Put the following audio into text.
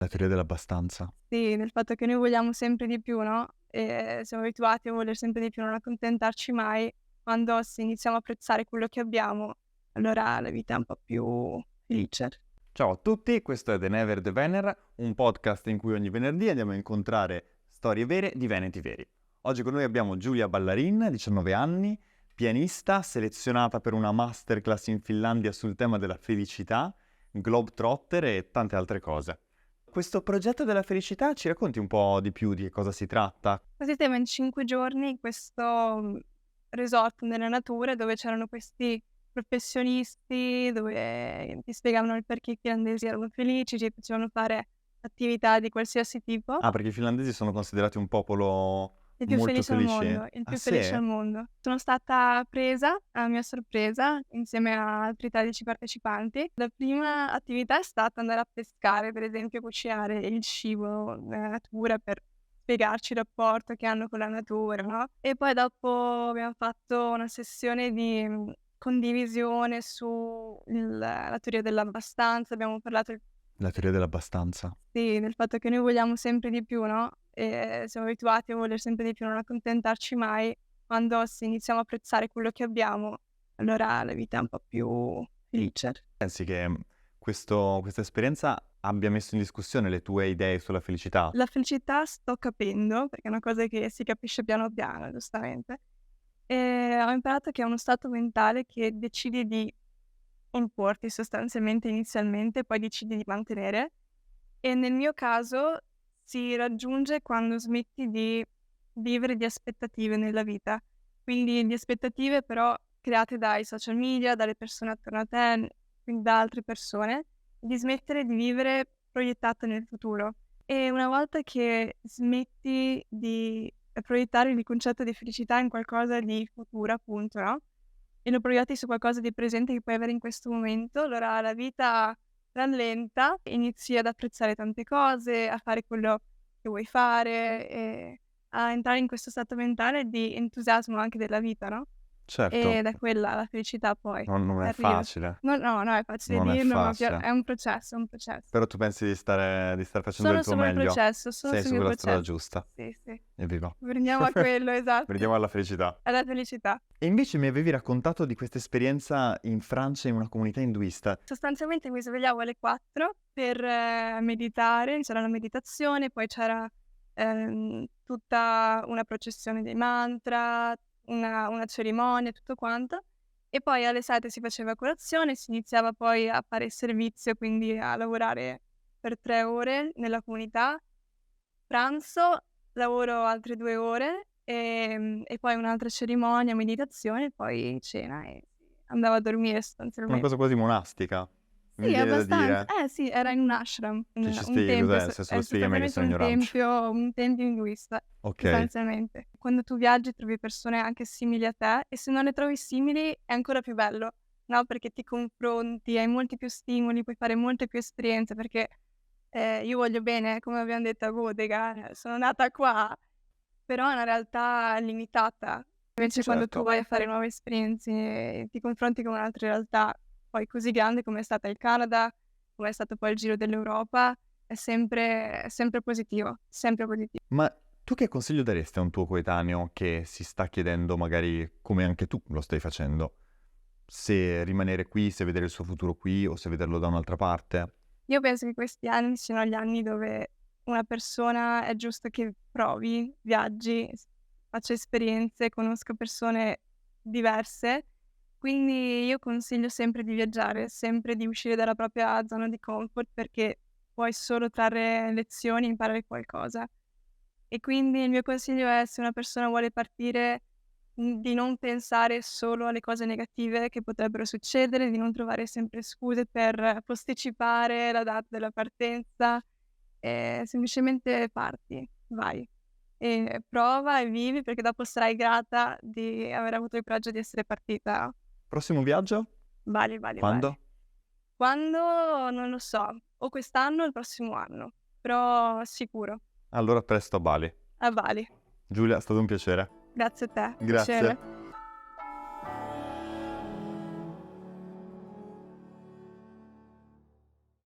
La teoria dell'abbastanza. Sì, del fatto che noi vogliamo sempre di più, no, siamo abituati a voler sempre di più, non accontentarci mai. Quando iniziamo a apprezzare quello che abbiamo, allora la vita è un po' più felice. Ciao a tutti, questo è The Never The Vener, un podcast in cui ogni venerdì andiamo a incontrare storie vere di veneti veri. Oggi con noi abbiamo Giulia Ballarin, 19 anni, pianista, selezionata per una masterclass in Finlandia sul tema della felicità, globetrotter e tante altre cose. Questo progetto della felicità, ci racconti un po' di più di che cosa si tratta? Così siamo in 5 giorni in questo resort nella natura dove c'erano questi professionisti, dove ti spiegavano il perché i finlandesi erano felici, ci facevano fare attività di qualsiasi tipo. Ah, perché i finlandesi sono considerati un popolo Il più molto felice al felice? mondo, il Ah più sì? felice al mondo. Sono stata presa, a mia sorpresa, insieme a altri 13 partecipanti. La prima attività è stata andare a pescare, per esempio cucinare il cibo nella natura per spiegarci il rapporto che hanno con la natura, no, e poi dopo abbiamo fatto una sessione di, condivisione la teoria dell'abbastanza, abbiamo parlato La teoria dell'abbastanza. sì, del fatto che noi vogliamo sempre di più, no, siamo abituati a voler sempre di più, non accontentarci mai. Quando iniziamo a apprezzare quello che abbiamo, allora la vita è un po' più felice. Pensi che questa esperienza abbia messo in discussione le tue idee sulla felicità? La felicità sto capendo, perché è una cosa che si capisce piano piano, giustamente, ho imparato che è uno stato mentale che decidi di importi sostanzialmente inizialmente, poi decidi di mantenere. E nel mio caso si raggiunge quando smetti di vivere di aspettative nella vita. Quindi di aspettative però create dai social media, dalle persone attorno a te, quindi da altre persone, di smettere di vivere proiettato nel futuro. E una volta che smetti di proiettare il concetto di felicità in qualcosa di futuro, appunto, no? E lo proietti su qualcosa di presente che puoi avere in questo momento, allora la vita rallenta, inizi ad apprezzare tante cose, a fare quello che vuoi fare e a entrare in questo stato mentale di entusiasmo anche della vita, no, Certo, e da quella la felicità poi non è arriva. facile, No, è facile non è dirlo, ma facile. è un processo, è un processo. Però tu pensi di star facendo il Sono tuo solo il meglio? processo, sono Sei su solo il quella strada processo. giusta. Sì, sì. Evviva. Veniamo a quello, esatto, Veniamo alla felicità. alla felicità. E invece mi avevi raccontato di questa esperienza in Francia in una comunità induista. Sostanzialmente mi svegliavo alle 4 per meditare, c'era la meditazione, poi c'era, tutta una processione dei mantra, una cerimonia, tutto quanto, e poi alle 7 si faceva colazione, si iniziava poi a fare il servizio, quindi a lavorare per 3 ore nella comunità. Pranzo, lavoro altre 2 ore, e poi un'altra cerimonia, meditazione, e poi cena e andavo a dormire Una sostanzialmente. cosa quasi monastica, mi Sì, viene da abbastanza. dire. Sì, era in un ashram, Ci un spieghi tempio, cos'è? Se lo spieghi a me che sostanzialmente sono ignorante. un tempio induista, Ok. sostanzialmente. Quando tu viaggi trovi persone anche simili a te e se non le trovi simili è ancora più bello, no, perché ti confronti, hai molti più stimoli, puoi fare molte più esperienze perché, io voglio bene, come abbiam detto a Bodega, sono nata qua, però è una realtà limitata. Invece quando tu Certo. vai a fare nuove esperienze e ti confronti con un'altra realtà, poi così grande come è stata il Canada, come è stato poi il giro dell'Europa, è sempre positivo, sempre positivo. Ma tu che consiglio daresti a un tuo coetaneo che si sta chiedendo, magari come anche tu lo stai facendo, se rimanere qui, se vedere il suo futuro qui o se vederlo da un'altra parte? Io penso che questi anni siano gli anni dove una persona è giusto che provi, viaggi, faccia esperienze, conosca persone diverse. Quindi io consiglio sempre di viaggiare, sempre di uscire dalla propria zona di comfort perché puoi solo trarre lezioni, imparare qualcosa. E quindi il mio consiglio è se una persona vuole partire, di non pensare solo alle cose negative che potrebbero succedere, di non trovare sempre scuse per posticipare la data della partenza, semplicemente parti, vai. E prova e vivi perché dopo sarai grata di aver avuto il coraggio di essere partita. Prossimo viaggio? Vale, vale, Quando? vale. Quando? Non lo so, o quest'anno o il prossimo anno, però sicuro, Allora presto a Bali. a Bali. Giulia, è stato un piacere. Grazie a te, Grazie. piacere.